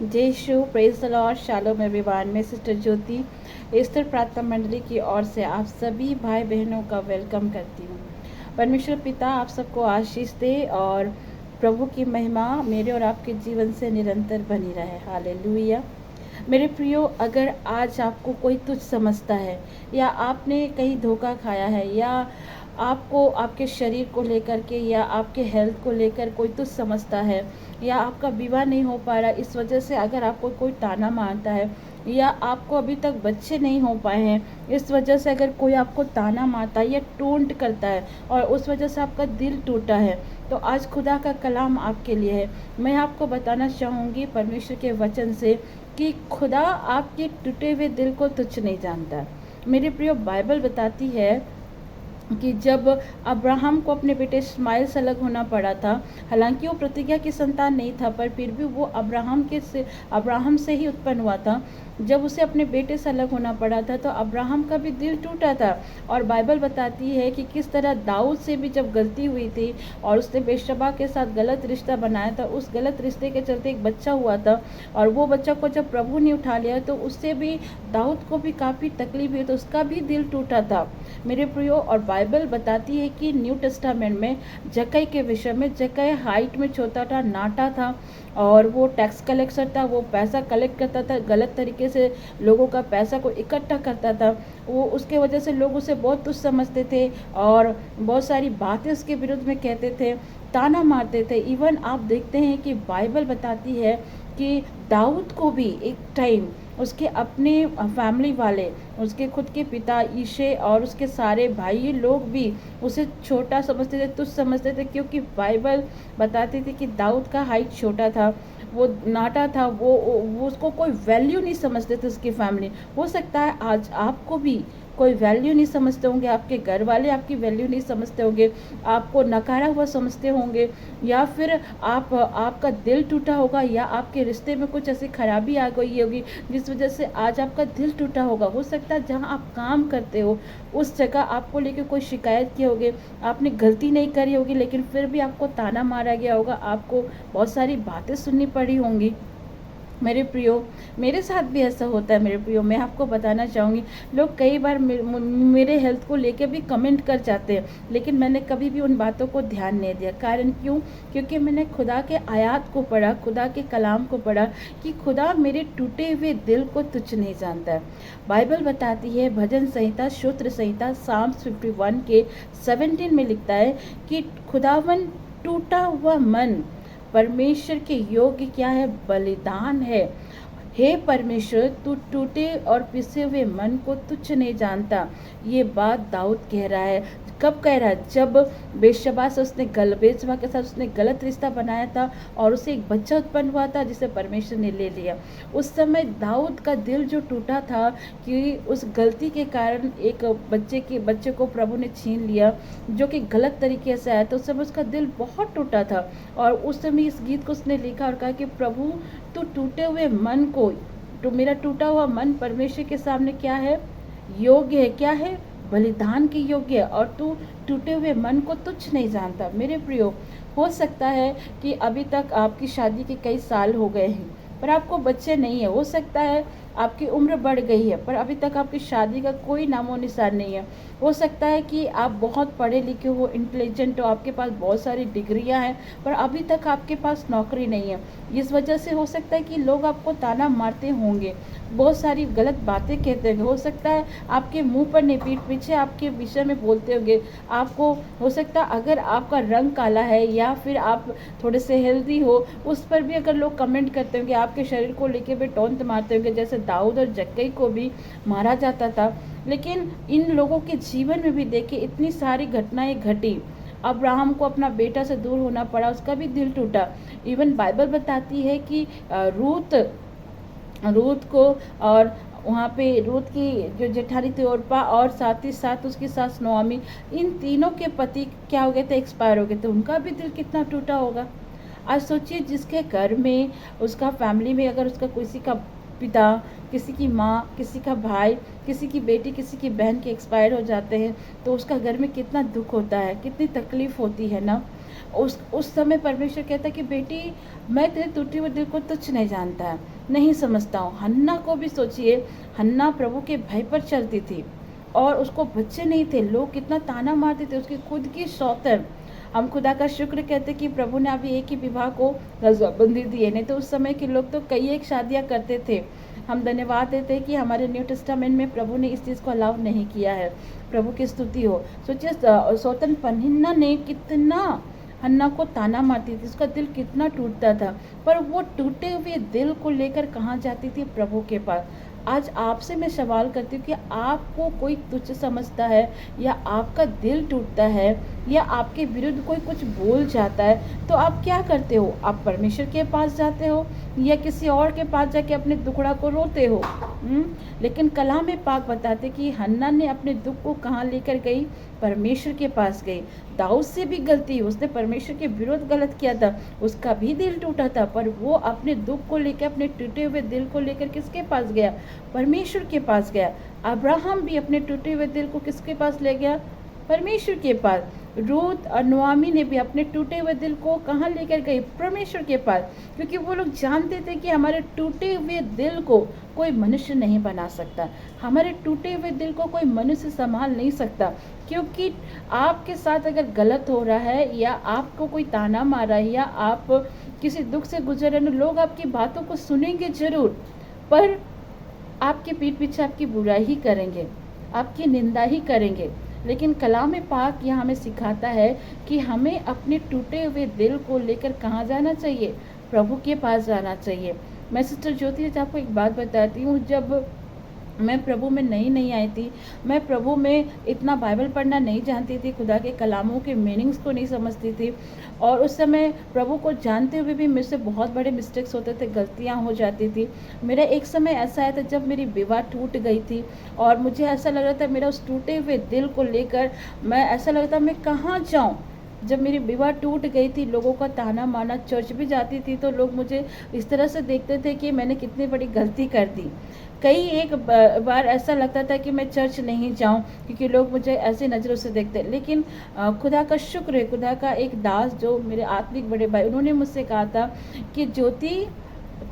जय शु praise the Lord shalom everyone. मैं सिस्टर ज्योति एस्तर प्रार्थना मंडली की ओर से आप सभी भाई बहनों का वेलकम करती हूँ। परमेश्वर पिता आप सबको आशीष दे और प्रभु की महिमा मेरे और आपके जीवन से निरंतर बनी रहे। हालेलुया। मेरे प्रियो, अगर आज आपको कोई तुच्छ समझता है या आपने कहीं धोखा खाया है या आपको आपके शरीर को लेकर के या आपके हेल्थ को लेकर कोई तुच्छ समझता है या आपका विवाह नहीं हो पा रहा, इस वजह से अगर आपको कोई ताना मारता है या आपको अभी तक बच्चे नहीं हो पाए हैं, इस वजह से अगर कोई आपको ताना मारता है या टोंट करता है और उस वजह से आपका दिल टूटा है, तो आज खुदा का कलाम आपके लिए है। मैं आपको बताना चाहूँगी परमेश्वर के वचन से कि खुदा आपके टूटे हुए दिल को तुच्छ नहीं जानता। मेरे प्रिय, बाइबल बताती है कि जब अब्राहम को अपने बेटे इस्माइल से अलग होना पड़ा था, हालांकि वो प्रतिज्ञा की संतान नहीं था, पर फिर भी वो अब्राहम से ही उत्पन्न हुआ था। जब उसे अपने बेटे से अलग होना पड़ा था तो अब्राहम का भी दिल टूटा था। और बाइबल बताती है कि किस तरह दाऊद से भी जब गलती हुई थी और उसने बेशबा के साथ गलत रिश्ता बनाया था, उस गलत रिश्ते के चलते एक बच्चा हुआ था और वो बच्चा को जब प्रभु ने उठा लिया तो उससे भी दाऊद को भी काफ़ी तकलीफ हुई, तो उसका भी दिल टूटा था मेरे प्रियो। और बाइबल बताती है कि न्यू टेस्टामेंट में जक्कई के विषय में, जक्कई हाइट में छोटा था, नाटा था और वो टैक्स कलेक्टर था। वो पैसा कलेक्ट करता था, गलत तरीके से लोगों का पैसा को इकट्ठा करता था। वो उसके वजह से लोग उसे बहुत तुच्छ समझते थे और बहुत सारी बातें उसके विरुद्ध में कहते थे, ताना मारते थे। इवन आप देखते हैं कि बाइबल बताती है कि दाऊद को भी एक टाइम उसके अपने फैमिली वाले, उसके खुद के पिता ईशे और उसके सारे भाई लोग भी उसे छोटा समझते थे, तुच्छ समझते थे, क्योंकि बाइबल बताती थी कि दाऊद का हाइट छोटा था, वो नाटा था, वो उसको कोई वैल्यू नहीं समझते थे उसकी फैमिली। हो सकता है आज आपको भी कोई वैल्यू नहीं समझते होंगे, आपके घर वाले आपकी वैल्यू नहीं समझते होंगे, आपको नकारा हुआ समझते होंगे, या फिर आपका दिल टूटा होगा या आपके रिश्ते में कुछ ऐसी खराबी आ गई होगी जिस वजह से आज आपका दिल टूटा होगा। हो सकता है जहाँ आप काम करते हो उस जगह आपको लेके कोई शिकायत किए होगे, आपने गलती नहीं करी होगी लेकिन फिर भी आपको ताना मारा गया होगा, आपको बहुत सारी बातें सुननी पड़ी होंगी। मेरे प्रियो, मेरे साथ भी ऐसा होता है। मेरे प्रियो, मैं आपको बताना चाहूँगी, लोग कई बार मेरे हेल्थ को लेके भी कमेंट कर जाते हैं, लेकिन मैंने कभी भी उन बातों को ध्यान नहीं दिया। कारण क्यों? क्योंकि मैंने खुदा के आयात को पढ़ा, खुदा के कलाम को पढ़ा कि खुदा मेरे टूटे हुए दिल को तुच्छ नहीं जानता है। बाइबल बताती है, भजन संहिता, स्तोत्र संहिता, साम्स 51 के 17 में लिखता है कि खुदावन टूटा हुआ मन परमेश्वर के योग्य क्या है? बलिदान है। हे परमेश्वर, तू टूटे और पिसे हुए मन को तुच्छ नहीं जानता। ये बात दाऊद कह रहा है। कब कह रहा है? जब बेशबा से बेशबा के साथ उसने गलत रिश्ता बनाया था और उसे एक बच्चा उत्पन्न हुआ था जिसे परमेश्वर ने ले लिया। उस समय दाऊद का दिल जो टूटा था कि उस गलती के कारण एक बच्चे को प्रभु ने छीन लिया, जो कि गलत तरीके से आया, तो उस समय उसका दिल बहुत टूटा था। और उस समय इस गीत को उसने लिखा और कहा कि प्रभु, तो टूटे हुए मन को, तो मेरा टूटा हुआ मन परमेश्वर के सामने क्या है? योग्य है। क्या है? बलिदान के योग्य है। और तू टूटे हुए मन को तुच्छ नहीं जानता। मेरे प्रियो, हो सकता है कि अभी तक आपकी शादी के कई साल हो गए हैं पर आपको बच्चे नहीं है। हो सकता है आपकी उम्र बढ़ गई है पर अभी तक आपकी शादी का कोई नामो निशान नहीं है। हो सकता है कि आप बहुत पढ़े लिखे हो, इंटेलिजेंट हो, आपके पास बहुत सारी डिग्रियां हैं पर अभी तक आपके पास नौकरी नहीं है। इस वजह से हो सकता है कि लोग आपको ताना मारते होंगे, बहुत सारी गलत बातें कहते होंगे। हो सकता है आपके मुंह पर नहीं, पीठ पीछे आपके विषय में बोलते होंगे। आपको हो सकता है अगर आपका रंग काला है या फिर आप थोड़े से हेल्दी हो, उस पर भी अगर लोग कमेंट करते होंगे, आपके शरीर को लेके भी टोंट मारते होंगे, जैसे दाऊद और जक्कई को भी मारा जाता था। लेकिन इन लोगों के जीवन में भी देखिए इतनी सारी घटनाएं घटी। अब्राहम को अपना बेटा से दूर होना पड़ा, उसका भी दिल टूटा। इवन बाइबल बताती है कि रूत को, और वहाँ पे रूत की जो जेठानी थी ओरपा और साथ ही साथ उसकी सास नोआमी, इन तीनों के पति क्या हो गए थे? एक्सपायर हो गए थे। उनका भी दिल कितना टूटा होगा। आज सोचिए, जिसके घर में, उसका फैमिली में अगर उसका किसी का पिता, किसी की माँ, किसी का भाई, किसी की बेटी, किसी की बहन के एक्सपायर हो जाते हैं तो उसका घर में कितना दुख होता है, कितनी तकलीफ होती है ना। उस समय परमेश्वर कहता है कि बेटी, मैं तेरे टूटे हुए दिल को तुच्छ नहीं जानता है, नहीं समझता हूँ। हन्ना को भी सोचिए, हन्ना प्रभु के भय पर चलती थी और उसको बच्चे नहीं थे, लोग कितना ताना मारते थे, उसकी खुद की सौतन। हम खुदा का शुक्र कहते कि प्रभु ने अभी एक ही विवाह को रजाबंदी दी है, नहीं तो उस समय के लोग तो कई एक शादियां करते थे। हम धन्यवाद देते हैं कि हमारे न्यू टेस्टामेंट में प्रभु ने इस चीज़ को अलाउ नहीं किया है। प्रभु की स्तुति हो। सोचिए सौतन पन्हिन्ना ने कितना हन्ना को ताना मारती थी, उसका दिल कितना टूटता था, पर वो टूटे हुए दिल को लेकर कहाँ जाती थी? प्रभु के पास। आज आपसे मैं सवाल करती हूँ कि आपको कोई तुच्छ समझता है, या आपका दिल टूटता है, या आपके विरुद्ध कोई कुछ बोल जाता है, तो आप क्या करते हो? आप परमेश्वर के पास जाते हो या किसी और के पास जाके अपने दुखड़ा को रोते हो? लेकिन कलाम पाक बताते कि हन्ना ने अपने दुख को कहाँ लेकर गई? परमेश्वर के पास गई। दाऊद से भी गलती, उसने परमेश्वर के विरुद्ध गलत किया था, उसका भी दिल टूटा था, पर वो अपने दुख को लेकर, अपने टूटे हुए दिल को लेकर किसके पास गया? परमेश्वर के पास गया। अब्राहम भी अपने टूटे हुए दिल को किसके पास ले गया? परमेश्वर के पास। रूत और नोआमी ने भी अपने टूटे हुए दिल को कहाँ लेकर गई? परमेश्वर के पास, क्योंकि वो लोग जानते थे कि हमारे टूटे हुए दिल को कोई मनुष्य नहीं बना सकता, हमारे टूटे हुए दिल को कोई मनुष्य संभाल नहीं सकता। क्योंकि आपके साथ अगर गलत हो रहा है, या आपको कोई ताना मार रहा है, या आप किसी दुख से गुजर रहे हैं, लोग आपकी बातों को सुनेंगे जरूर, पर आपके पीठ पीछे आपकी बुराई ही करेंगे, आपकी निंदा ही करेंगे। लेकिन कलाम पाक यहाँ हमें सिखाता है कि हमें अपने टूटे हुए दिल को लेकर कहाँ जाना चाहिए? प्रभु के पास जाना चाहिए। मैं सिस्टर ज्योति जी आपको एक बात बताती हूँ, जब मैं प्रभु में नई आई थी, मैं प्रभु में इतना बाइबल पढ़ना नहीं जानती थी, खुदा के कलामों के मीनिंग्स को नहीं समझती थी, और उस समय प्रभु को जानते हुए भी मुझसे बहुत बड़े मिस्टेक्स होते थे, गलतियां हो जाती थी। मेरा एक समय ऐसा आया था जब मेरी विवाह टूट गई थी, और मुझे ऐसा लग रहा था, मेरा उस टूटे हुए दिल को लेकर मैं ऐसा लग रहा था मैं कहाँ जाऊँ। जब मेरी विवाह टूट गई थी, लोगों का ताना माना, चर्च भी जाती थी तो लोग मुझे इस तरह से देखते थे कि मैंने कितनी बड़ी गलती कर दी। कई एक बार ऐसा लगता था कि मैं चर्च नहीं जाऊं, क्योंकि लोग मुझे ऐसी नज़रों से देखते। लेकिन खुदा का शुक्र है, खुदा का एक दास जो मेरे आत्मिक बड़े भाई, उन्होंने मुझसे कहा था कि ज्योति,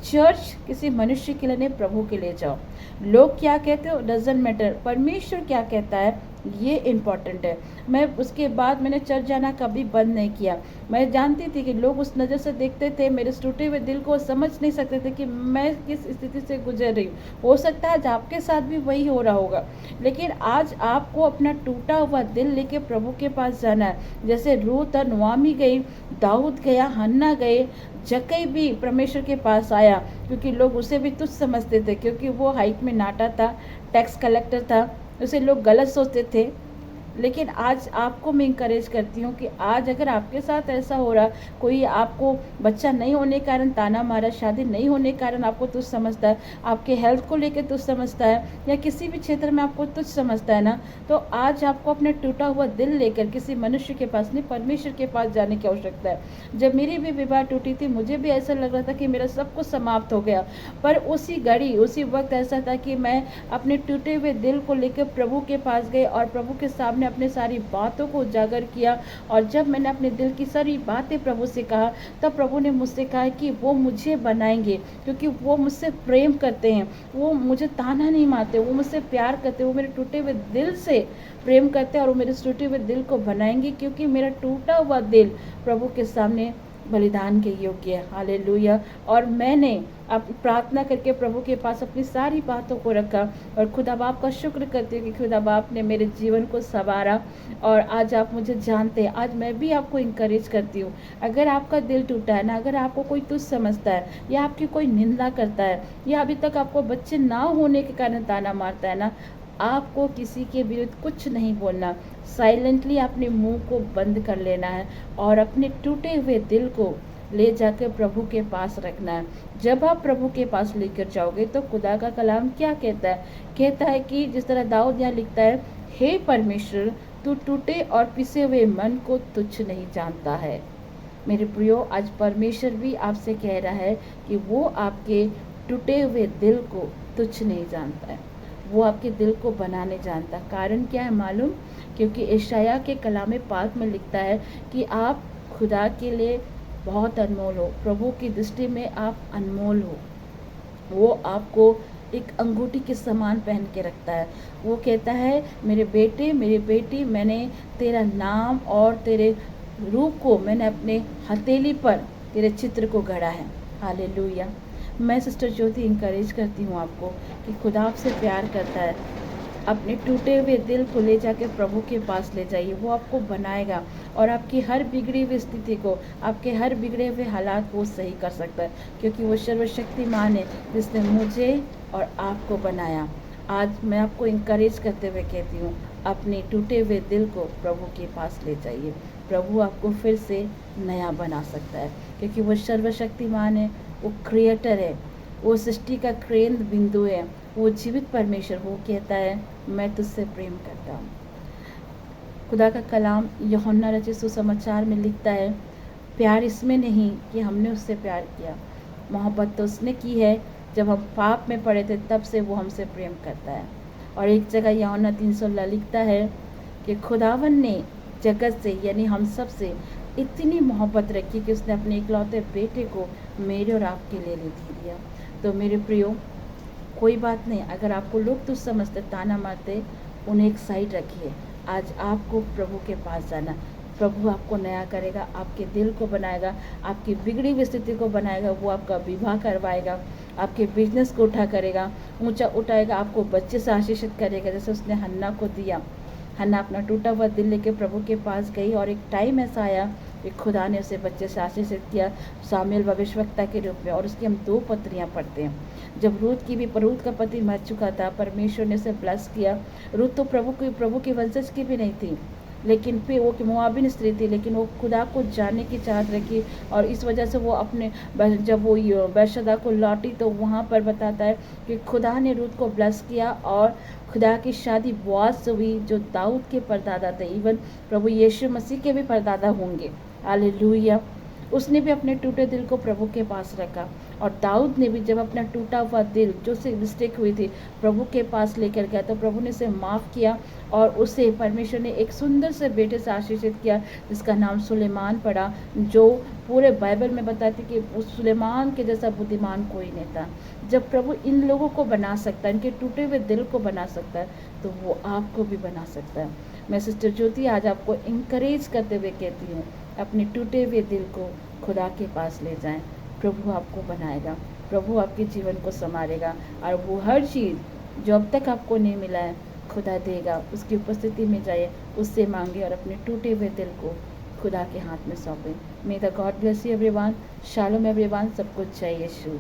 चर्च किसी मनुष्य के लिए नहीं, प्रभु के लिए जाओ। लोग क्या कहते हो डजंट मैटर, परमेश्वर क्या कहता है ये इम्पॉर्टेंट है। मैं उसके बाद मैंने चर्च जाना कभी बंद नहीं किया। मैं जानती थी कि लोग उस नज़र से देखते थे, मेरे टूटे हुए दिल को समझ नहीं सकते थे कि मैं किस स्थिति से गुजर रही हूँ। हो सकता है आज आपके साथ भी वही हो रहा होगा, लेकिन आज आपको अपना टूटा हुआ दिल लेके प्रभु के पास जाना है। जैसे रूत और नोआमी गई, दाऊद गया, हन्ना गए, जक्कई भी परमेश्वर के पास आया, क्योंकि लोग उसे भी तुच्छ समझते थे, क्योंकि वो हाइट में नाटा था, टैक्स कलेक्टर था, उसे लोग गलत सोचते थे। लेकिन आज आपको मैं इंकरेज करती हूँ कि आज अगर आपके साथ ऐसा हो रहा, कोई आपको बच्चा नहीं होने के कारण ताना मारा, शादी नहीं होने के कारण आपको तुच्छ समझता है, आपके हेल्थ को लेकर तुच्छ समझता है, या किसी भी क्षेत्र में आपको तुच्छ समझता है ना, तो आज आपको अपने टूटा हुआ दिल लेकर किसी मनुष्य के पास नहीं, परमेश्वर के पास जाने की आवश्यकता है। जब मेरी भी विवाह टूटी थी, मुझे भी ऐसा लग रहा था कि मेरा सब कुछ समाप्त हो गया, पर उसी घड़ी, उसी वक्त ऐसा था कि मैं अपने टूटे हुए दिल को लेकर प्रभु के पास गए और प्रभु के सामने अपने सारी बातों को उजागर किया। और जब मैंने अपने दिल की सारी बातें प्रभु से कहा, तब प्रभु ने मुझसे कहा कि वो मुझे बनाएंगे, क्योंकि वो मुझसे प्रेम करते हैं, वो मुझे ताना नहीं मारते, वो मुझसे प्यार करते, वो मेरे टूटे हुए दिल से प्रेम करते हैं, और वो मेरे टूटे हुए दिल को बनाएंगे, क्योंकि मेरा टूटा हुआ दिल प्रभु के सामने बलिदान के योग्य है। हालेलुया। और मैंने अब प्रार्थना करके प्रभु के पास अपनी सारी बातों को रखा, और खुदा बाप का शुक्र करती हूँ कि खुदा बाप ने मेरे जीवन को संवारा, और आज आप मुझे जानते हैं। आज मैं भी आपको इंकरेज करती हूँ, अगर आपका दिल टूटा है ना, अगर आपको कोई तुच्छ समझता है, या आपकी कोई निंदा करता है, या अभी तक आपको बच्चे ना होने के कारण ताना मारता है ना, आपको किसी के विरुद्ध कुछ नहीं बोलना, साइलेंटली अपने मुंह को बंद कर लेना है, और अपने टूटे हुए दिल को ले जाकर प्रभु के पास रखना है। जब आप प्रभु के पास लेकर जाओगे तो खुदा का कलाम क्या कहता है? कहता है कि जिस तरह दाऊद यहाँ लिखता है, हे परमेश्वर, तू टूटे और पिसे हुए मन को तुच्छ नहीं जानता है। मेरे प्रियो, आज परमेश्वर भी आपसे कह रहा है कि वो आपके टूटे हुए दिल को तुच्छ नहीं जानता है, वो आपके दिल को बनाने जानता। कारण क्या है मालूम? क्योंकि यशायाह के कलाम पाक में लिखता है कि आप खुदा के लिए बहुत अनमोल हो, प्रभु की दृष्टि में आप अनमोल हो। वो आपको एक अंगूठी के समान पहन के रखता है। वो कहता है, मेरे बेटे मेरी बेटी, मैंने तेरा नाम और तेरे रूप को मैंने अपने हथेली पर तेरे चित्र को गढ़ा है। हालेलुया। मैं सिस्टर ज्योति इंकरेज करती हूँ आपको कि खुदा आपसे प्यार करता है। अपने टूटे हुए दिल को ले जाके प्रभु के पास ले जाइए, वो आपको बनाएगा और आपकी हर बिगड़ी हुई स्थिति को, आपके हर बिगड़े हुए हालात को सही कर सकता है, क्योंकि वो सर्वशक्तिमान है जिसने मुझे और आपको बनाया। आज मैं आपको इंकरेज करते हुए कहती हूँ, अपने टूटे हुए दिल को प्रभु के पास ले जाइए। प्रभु आपको फिर से नया बना सकता है, क्योंकि वो सर्वशक्तिमान है, वो क्रिएटर है, वो सृष्टि का केंद्र बिंदु है, वो जीवित परमेश्वर। वो कहता है, मैं तुझसे प्रेम करता हूँ। खुदा का कलाम यूहन्ना रचित सुसमाचार में लिखता है, प्यार इसमें नहीं कि हमने उससे प्यार किया, मोहब्बत तो उसने की है जब हम पाप में पड़े थे, तब से वो हमसे प्रेम करता है। और एक जगह यूहन्ना 3:16 लिखता है कि खुदावन ने जगत से यानी हम सब से इतनी मोहब्बत रखी कि उसने अपने इकलौते बेटे को मेरे और आपके लिए दे दिया। तो मेरे प्रियो, कोई बात नहीं, अगर आपको लोग तुझ समझते, ताना मारते, उन्हें एक साइड रखिए। आज आपको प्रभु के पास जाना, प्रभु आपको नया करेगा, आपके दिल को बनाएगा, आपकी बिगड़ी हुई स्थिति को बनाएगा, वो आपका विवाह करवाएगा, आपके बिजनेस को उठा करेगा, ऊंचा उठाएगा, आपको बच्चे से आशीषित करेगा, जैसे उसने हन्ना को दिया। हन्ना अपना टूटा हुआ दिल लेके प्रभु के पास गई और एक टाइम ऐसा आया कि खुदा ने उसे बच्चे से आशीषित किया, सामुएल भविष्यवक्ता के रूप में। और उसकी हम 2 पत्रियां पढ़ते हैं। जब रूत का पति मर चुका था, परमेश्वर ने उसे ब्लेस किया। रूत तो प्रभु की वंशज की भी नहीं थी, लेकिन फिर वो मोआबिन स्त्री थी, लेकिन वो खुदा को जानने की चाहत रखी और इस वजह से वो अपने जब वो बैशदा को लौटी तो वहाँ पर बताता है कि खुदा ने रूत को ब्लेस किया और खुदा की शादी बोआज से हुई, जो दाऊद के परदादा थे, इवन प्रभु यीशु मसीह के भी परदादा होंगे। हालेलुया। उसने भी अपने टूटे दिल को प्रभु के पास रखा और दाऊद ने भी जब अपना टूटा हुआ दिल, जो से मिस्टेक हुई थी, प्रभु के पास लेकर गया तो प्रभु ने उसे माफ़ किया और उसे परमेश्वर ने एक सुंदर से बेटे से आशीषित किया, जिसका नाम सुलेमान पड़ा, जो पूरे बाइबल में बताती कि उस सुलेमान के जैसा बुद्धिमान कोई नहीं था। जब प्रभु इन लोगों को बना सकता है, इनके टूटे हुए दिल को बना सकता है, तो वो आपको भी बना सकता है। मैं सिस्टर ज्योति आज आपको इंकरेज करते हुए कहती हूँ, अपने टूटे हुए दिल को खुदा के पास ले जाएं, प्रभु आपको बनाएगा, प्रभु आपके जीवन को संवारेगा और वो हर चीज़ जो अब तक आपको नहीं मिला है, खुदा देगा। उसकी उपस्थिति में जाइए, उससे मांगे और अपने टूटे हुए दिल को खुदा के हाथ में सौंपें। May the god bless you everyone. Shalom everyone. सब कुछ चाहिए यीशु।